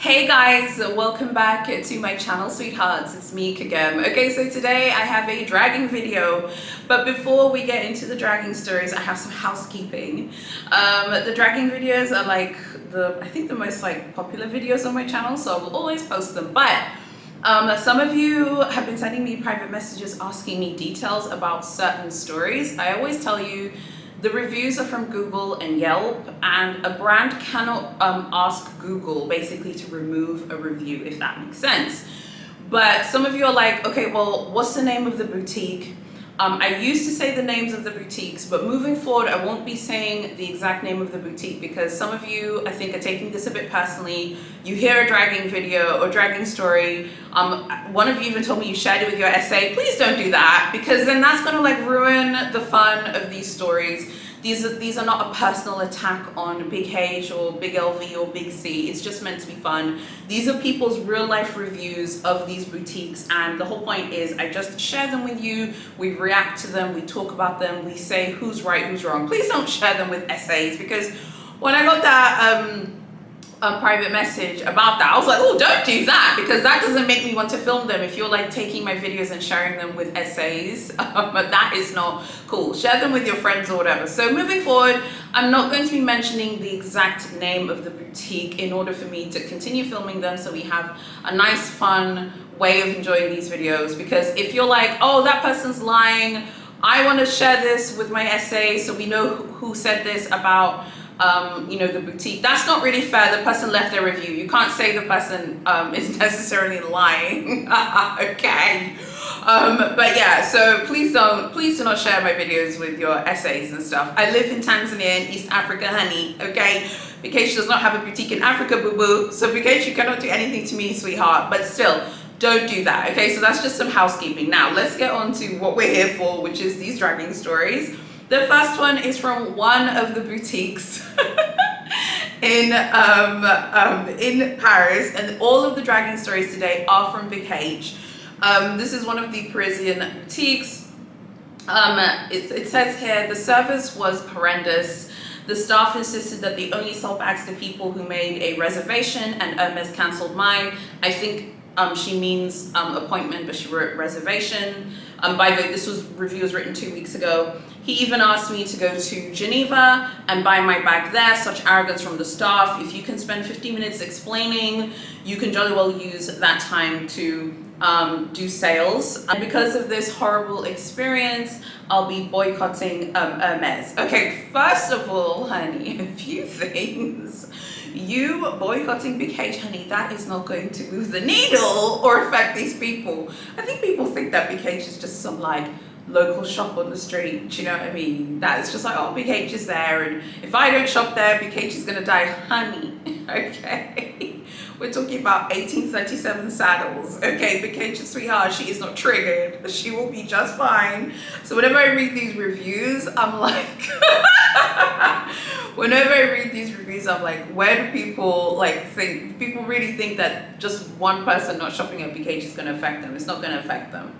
Hey guys, welcome back to my channel, sweethearts. It's me, Kagem. Okay, so today I have a dragging video, but before we get into the dragging stories, I have some housekeeping. The dragging videos are like I think the most popular videos on my channel, so I will always post them. But some of you have been sending me private messages asking me details about certain stories. I always tell you, the reviews are from Google and Yelp, and a brand cannot ask Google basically to remove a review, if that makes sense. But some of you are like, okay, well, what's the name of the boutique? I used to say the names of the boutiques, but moving forward, I won't be saying the exact name of the boutique because some of you, I think, are taking this a bit personally. You hear a dragging video or dragging story. One of you even told me you shared it with your essay. Please don't do that, because then that's going to ruin the fun of these stories. These are not a personal attack on Big H or Big LV or Big C. It's just meant to be fun. These are people's real life reviews of these boutiques, and the whole point is I just share them with you. We react to them, we talk about them, we say who's right, who's wrong. Please don't share them with essays, because when I got that private message about that, I was like, oh, don't do that, because that doesn't make me want to film them. If you're taking my videos and sharing them with essays, that is not cool. Share them with your friends or whatever. So moving forward, I'm not going to be mentioning the exact name of the boutique in order for me to continue filming them, so we have a nice fun way of enjoying these videos. Because if you're like, oh, that person's lying, I want to share this with my essay so we know who said this about the boutique. That's not really fair. The person left their review. You can't say the person is necessarily lying. Okay. But yeah, so please do not share my videos with your essays and stuff. I live in Tanzania in East Africa, honey. Okay. Bikesh does not have a boutique in Africa, boo-boo. So Bikesh, you cannot do anything to me, sweetheart. But still, don't do that. Okay. So that's just some housekeeping. Now let's get on to what we're here for, which is these dragging stories. The first one is from one of the boutiques in Paris, and all of the dragging stories today are from Big H. This is one of the Parisian boutiques. It says here, the service was horrendous. The staff insisted that they only sell bags to people who made a reservation, and Hermes cancelled mine. I think she means appointment, but she wrote reservation. By the way, review was written 2 weeks ago. He even asked me to go to Geneva and buy my bag there. Such arrogance from the staff. If you can spend 15 minutes explaining, you can jolly well use that time to do sales. And because of this horrible experience, I'll be boycotting Hermes. Okay, first of all, honey, a few things. You boycotting Big H, honey, that is not going to move the needle or affect these people. I think people think that Big H is just some local shop on the street. Do you know what I mean? That is just oh, Big H is there, and if I don't shop there, Big H is gonna die, honey. Okay, we're talking about 1837 saddles. Okay, Big H is sweetheart. She is not triggered. She will be just fine. So whenever I read these reviews, I'm like, whenever I read these reviews, I'm like, where do people think? People really think that just one person not shopping at Big H is gonna affect them. It's not gonna affect them.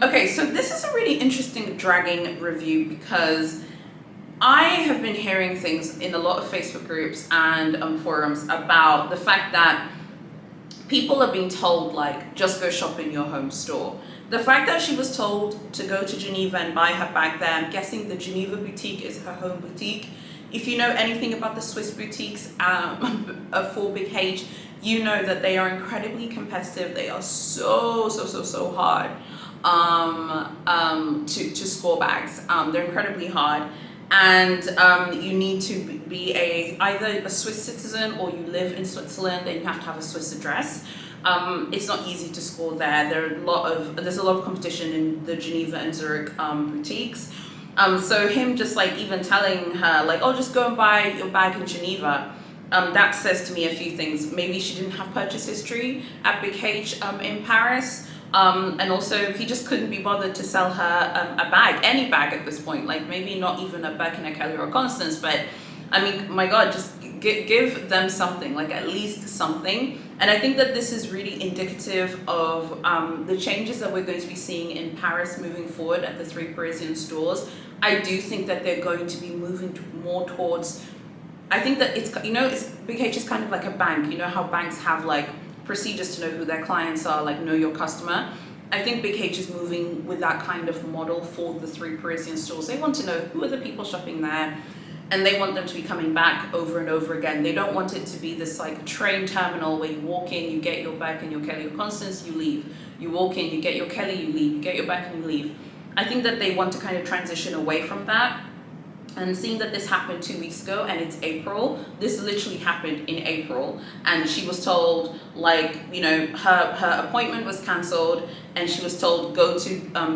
Okay, so this is a really interesting dragging review because I have been hearing things in a lot of Facebook groups and forums about the fact that people are being told just go shop in your home store. The fact that she was told to go to Geneva and buy her bag there, I'm guessing the Geneva boutique is her home boutique. If you know anything about the Swiss boutiques for Big H, you know that they are incredibly competitive. They are so hard to score bags. They're incredibly hard, and you need to be either a Swiss citizen or you live in Switzerland, and you have to have a Swiss address. It's not easy to score there. There's a lot of competition in the Geneva and Zurich boutiques. So him just even telling her oh, just go and buy your bag in Geneva. That says to me a few things. Maybe she didn't have purchase history at Big H in Paris. And also he just couldn't be bothered to sell her a bag, any bag at this point. Maybe not even a Birkin, a Kelly or a Constance, but I mean, my God, just give them something, at least something. And I think that this is really indicative of the changes that we're going to be seeing in Paris moving forward at the 3 Parisian stores. I do think that they're going to be moving more towards I think that it's, you know, it's Big H is kind of like a bank. You know how banks have like procedures to know who their clients are, like know your customer. I think Big H is moving with that kind of model for the 3 Parisian stores. They want to know who are the people shopping there, and they want them to be coming back over and over again. They don't want it to be this like train terminal where you walk in, you get your bag and your Kelly or Constance, you leave. You walk in, you get your Kelly, you leave. You get your bag and you leave. I think that they want to kind of transition away from that. And seeing that this happened 2 weeks ago and it's April, this literally happened in April, and she was told, like, you know, her appointment was cancelled, and she was told go to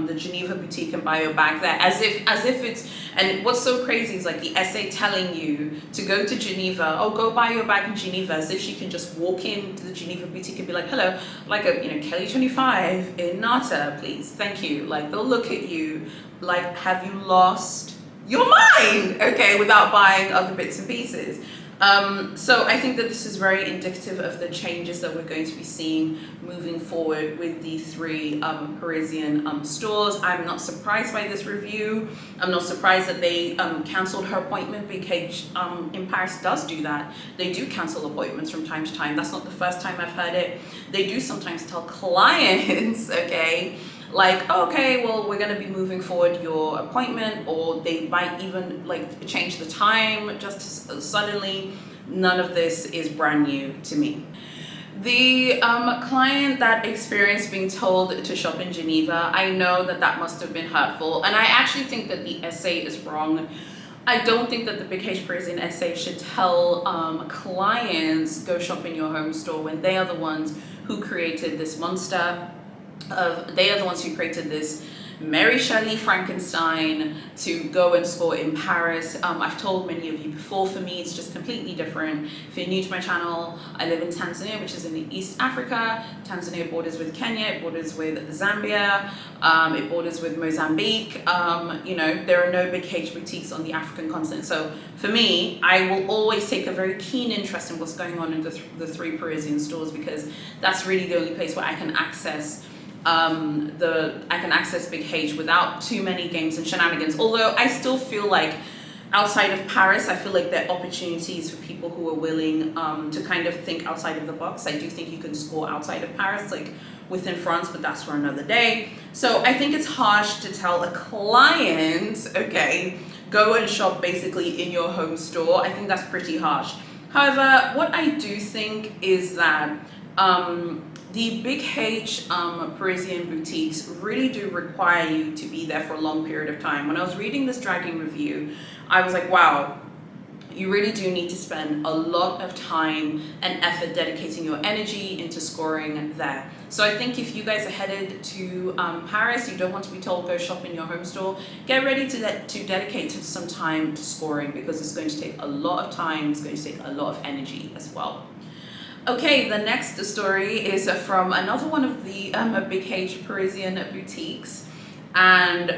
the Geneva boutique and buy your bag there, as if it's, and what's so crazy is like the essay telling you to go to Geneva, oh, go buy your bag in Geneva, as if she can just walk into the Geneva boutique and be like, hello, like a, you know, Kelly 25 in Nata, please, thank you. Like, they'll look at you like, have you lost your mind, okay, without buying other bits and pieces. So I think that this is very indicative of the changes that we're going to be seeing moving forward with the 3 Parisian stores. I'm not surprised by this review. I'm not surprised that they cancelled her appointment. Big H in Paris does do that. They do cancel appointments from time to time. That's not the first time I've heard it. They do sometimes tell clients, okay, like, okay, well, we're going to be moving forward your appointment, or they might even like change the time just suddenly. None of this is brand new to me. The client that experienced being told to shop in Geneva, I know that that must have been hurtful, and I actually think that the essay is wrong. I don't think that the Big H Parisian essay should tell clients go shop in your home store when they are the ones who created this monster. They are the ones who created this Mary Shelley Frankenstein to go and score in Paris. I've told many of you before, for me it's just completely different. If you're new to my channel, I live in Tanzania, which is in East Africa. Tanzania borders with Kenya, it borders with Zambia, it borders with Mozambique. You know, there are no Big H boutiques on the African continent. So for me, I will always take a very keen interest in what's going on in the 3 Parisian stores, because that's really the only place where I can access Big H without too many games and shenanigans. Although I still feel like outside of Paris, I feel like there are opportunities for people who are willing to kind of think outside of the box. I do think you can score outside of Paris, like within France, but that's for another day. So I think it's harsh to tell a client, okay, go and shop basically in your home store. I think that's pretty harsh. However, what I do think is that the Big H Parisian boutiques really do require you to be there for a long period of time. When I was reading this dragging review, I was like, wow, you really do need to spend a lot of time and effort dedicating your energy into scoring there. So I think if you guys are headed to Paris, you don't want to be told go shop in your home store, get ready to dedicate some time to scoring, because it's going to take a lot of time, it's going to take a lot of energy as well. Okay, the next story is from another one of the Big H Parisian boutiques, and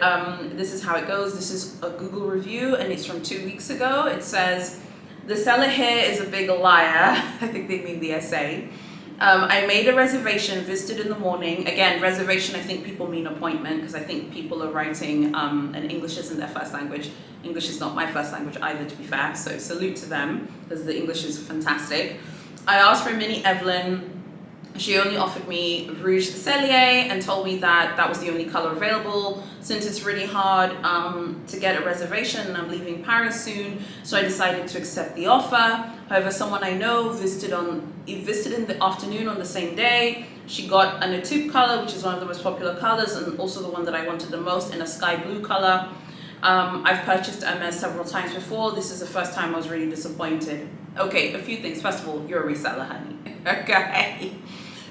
this is how it goes. This is a Google review, and it's from 2 weeks ago. It says, the seller here is a big liar. I think they mean the essay. I made a reservation, visited in the morning. Again, reservation, I think people mean appointment, because I think people are writing, and English isn't their first language. English is not my first language either, to be fair, so salute to them, because the English is fantastic. I asked for a mini Evelyn. She only offered me Rouge Cellier and told me that that was the only color available. Since it's really hard to get a reservation and I'm leaving Paris soon, so I decided to accept the offer. However, someone I know visited in the afternoon on the same day. She got an Etude color, which is one of the most popular colors, and also the one that I wanted the most, in a sky blue color. I've purchased Hermes several times before. This is the first time I was really disappointed. Okay, a few things. First of all, you're a reseller, honey. Okay.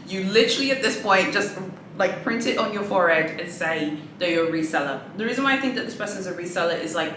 You literally at this point just like print it on your forehead and say that you're a reseller. The reason why I think that this person's a reseller is like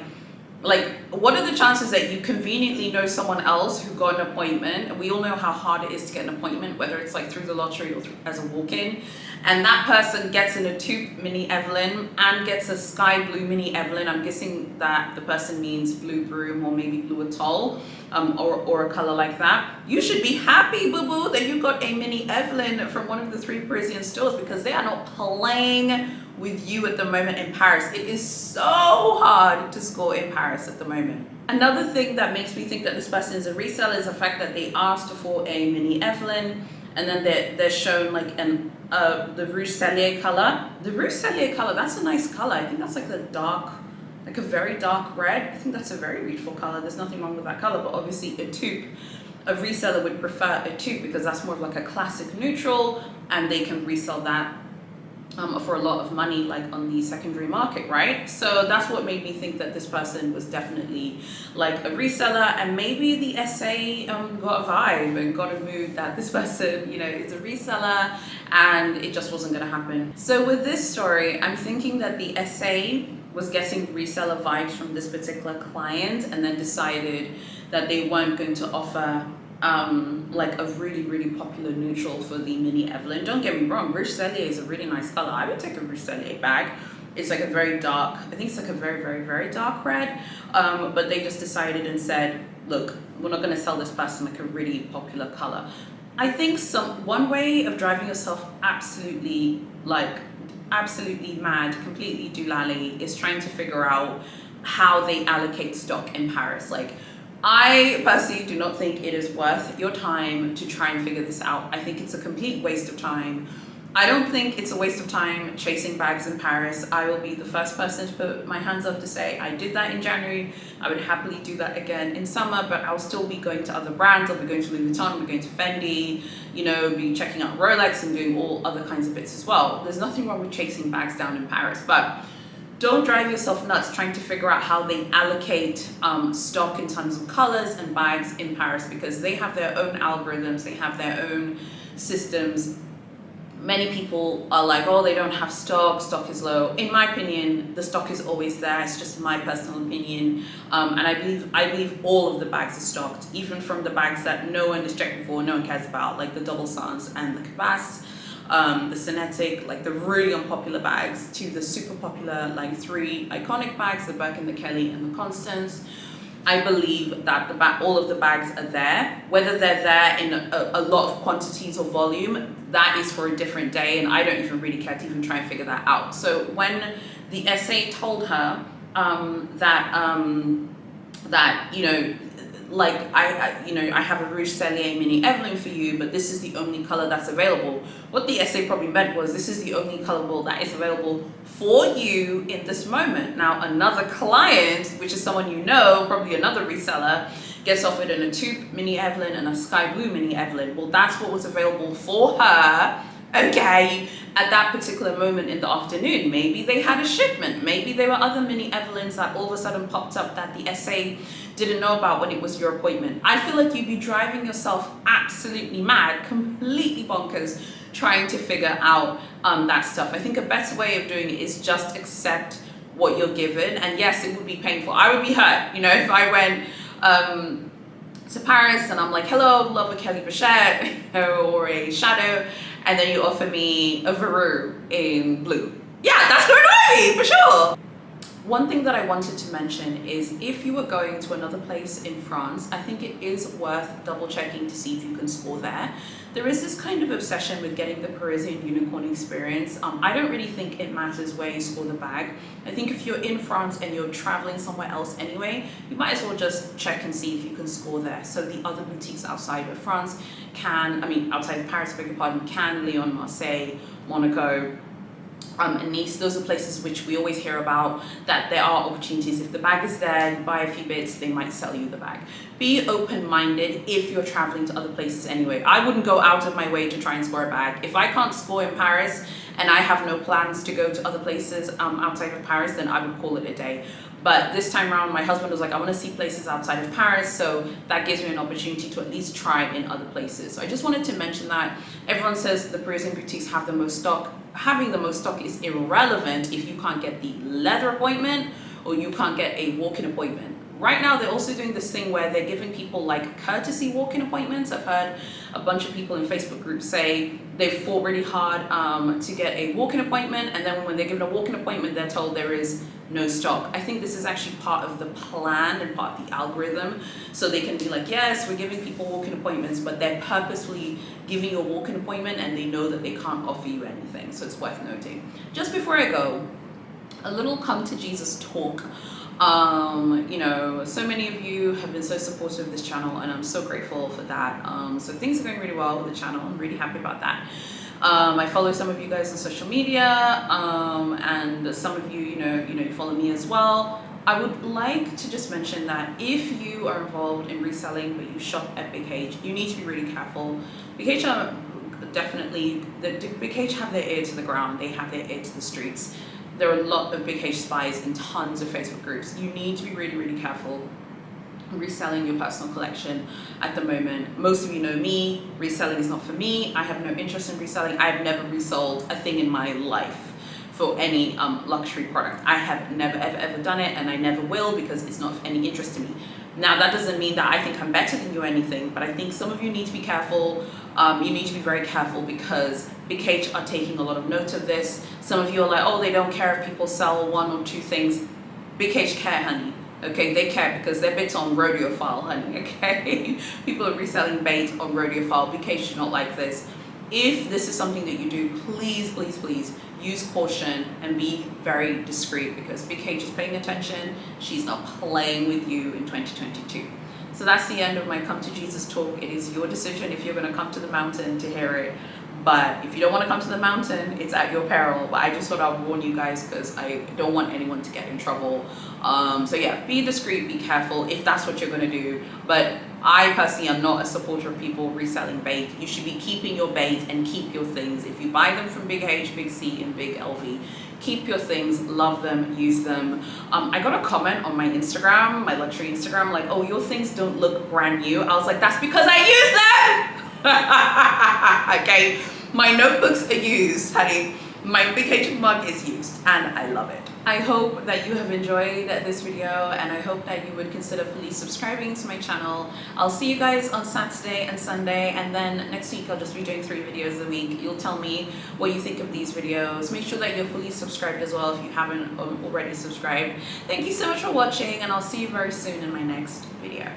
what are the chances that you conveniently know someone else who got an appointment? We all know how hard it is to get an appointment, whether it's like through the lottery or as a walk-in, and that person gets in a Etude mini Evelyn and gets a sky blue mini Evelyn. I'm guessing that the person means blue broom or maybe blue atoll, or a color like that. You should be happy, boo-boo, that you got a mini Evelyn from one of the 3 Parisian stores, because they are not playing with you at the moment in Paris. It is so hard to score in Paris at the moment. Another thing that makes me think that this person is a reseller is the fact that they asked for a mini Evelyn, and then they're shown like the Rouge Cellier color. The Rouge Cellier color, that's a nice color. I think that's like like a very dark red. I think that's a very beautiful color. There's nothing wrong with that color, but obviously a reseller would prefer a taupe because that's more of like a classic neutral, and they can resell that for a lot of money, like on the secondary market, right? So that's what made me think that this person was definitely like a reseller, and maybe the essay got a vibe and got a mood that this person, is a reseller, and it just wasn't going to happen. So with this story, I'm thinking that the essay was getting reseller vibes from this particular client, and then decided that they weren't going to offer like a really, really popular neutral for the mini Evelyn. Don't get me wrong, Rouge Cellier is a really nice color. I would take a Rouge Cellier bag. It's like a very dark, I think it's like a very, very, very dark red. But they just decided and said, look, we're not going to sell this person like a really popular color. I think one way of driving yourself absolutely mad, completely doolally, is trying to figure out how they allocate stock in Paris. Like, I personally do not think it is worth your time to try and figure this out. I think it's a complete waste of time. I don't think it's a waste of time chasing bags in Paris. I will be the first person to put my hands up to say I did that in January. I would happily do that again in summer, but I'll still be going to other brands. I'll be going to Louis Vuitton, I'll be going to Fendi, be checking out Rolex and doing all other kinds of bits as well. There's nothing wrong with chasing bags down in Paris, but don't drive yourself nuts trying to figure out how they allocate stock in terms of colors and bags in Paris, because they have their own algorithms, they have their own systems. Many people are like, oh, they don't have stock is low. In my opinion, the stock is always there. It's just my personal opinion. And I believe all of the bags are stocked, even from the bags that no one is checking for, no one cares about, like the Double Sans and the Cabas. The Cinetic, like the really unpopular bags, to the super popular, like 3 iconic bags, the Birkin, the Kelly, and the Constance. I believe that all of the bags are there. Whether they're there in a lot of quantities or volume, that is for a different day, and I don't even really care to even try and figure that out. So when the essay told her that like I have a Rouge Cellier mini Evelyn for you, but this is the only color that's available. What the essay probably meant was, this is the only color that is available for you in this moment. Now another client, which is someone probably another reseller, gets offered a taupe mini Evelyn and a sky blue mini Evelyn. Well, that's what was available for her, okay, at that particular moment in the afternoon. Maybe they had a shipment. Maybe there were other mini Evelyns that all of a sudden popped up that the essay didn't know about when it was your appointment. I feel like you'd be driving yourself absolutely mad, completely bonkers, trying to figure out that stuff. I think a better way of doing it is just accept what you're given. And yes, it would be painful. I would be hurt, if I went to Paris and I'm like, hello, love a Kelly Bichette or a Shadow, and then you offer me a Veru in blue. Yeah, that's going to for sure. One thing that I wanted to mention is, if you were going to another place in France, I think it is worth double checking to see if you can score there. There is this kind of obsession with getting the Parisian unicorn experience. I don't really think it matters where you score the bag. I think if you're in France and you're traveling somewhere else anyway, you might as well just check and see if you can score there. So the other boutiques outside of France outside of Paris, beg your pardon, Cannes, Lyon, Marseille, Monaco, and Nice, those are places which we always hear about, that there are opportunities. If the bag is there, you buy a few bits, they might sell you the bag. Be open-minded if you're traveling to other places anyway. I wouldn't go out of my way to try and score a bag. If I can't score in Paris and I have no plans to go to other places outside of Paris, then I would call it a day. But this time around, my husband was like, I want to see places outside of Paris, so that gives me an opportunity to at least try in other places. So I just wanted to mention that. Everyone says the Parisian boutiques have the most stock. Having the most stock is irrelevant if you can't get the leather appointment or you can't get a walk-in appointment. Right now, they're also doing this thing where they're giving people like courtesy walk-in appointments. I've heard a bunch of people in Facebook groups say they've fought really hard to get a walk-in appointment, and then when they're given a walk-in appointment, they're told there is no stock. I think this is actually part of the plan and part of the algorithm. So they can be like, yes, we're giving people walk-in appointments, but they're purposefully giving you a walk-in appointment and they know that they can't offer you anything. So it's worth noting. Just before I go, a little come to Jesus talk. You know, so many of you have been so supportive of this channel, and I'm so grateful for that. So things are going really well with the channel. I'm really happy about that. I follow some of you guys on social media, and some of you, you follow me as well. I would like to just mention that if you are involved in reselling but you shop at Big H, you need to be really careful. Big H are definitely, Big H have their ear to the ground, they have their ear to the streets. There are a lot of Big H spies in tons of Facebook groups. You need to be really, really careful reselling your personal collection at the moment. Most of you know me, reselling is not for me. I have no interest in reselling. I've never resold a thing in my life for any luxury product. I have never ever done it, and I never will, because it's not of any interest to me. Now that doesn't mean that I think I'm better than you or anything, but I think some of you need to be careful. You need to be very careful, because Big H are taking a lot of note of this. Some of you are like, oh, they don't care if people sell one or two things. Big H care, honey. Okay, they care, because they're bits on Rodeophile, honey, okay? People are reselling bait on Rodeophile. Big H do not like this. If this is something that you do, please, please, please use caution and be very discreet, because Big H is paying attention. She's not playing with you in 2022. So that's the end of my Come to Jesus talk. It is your decision if you're going to come to the mountain to hear it. But if you don't want to come to the mountain, it's at your peril. But I just thought I'd warn you guys, because I don't want anyone to get in trouble. So yeah, be discreet, be careful if that's what you're going to do. But I personally am not a supporter of people reselling bait. You should be keeping your bait and keep your things. If you buy them from Big H, Big C, and Big LV, keep your things, love them, use them. I got a comment on my Instagram, my luxury Instagram, like, oh, your things don't look brand new. I was like, that's because I use them. Okay, my notebooks are used, honey. My Big H mug is used, and I love it. I hope that you have enjoyed this video, and I hope that you would consider fully subscribing to my channel. I'll see you guys on Saturday and Sunday, and then next week I'll just be doing 3 videos a week. You'll tell me what you think of these videos. Make sure that you're fully subscribed as well if you haven't already subscribed. Thank you so much for watching, and I'll see you very soon in my next video.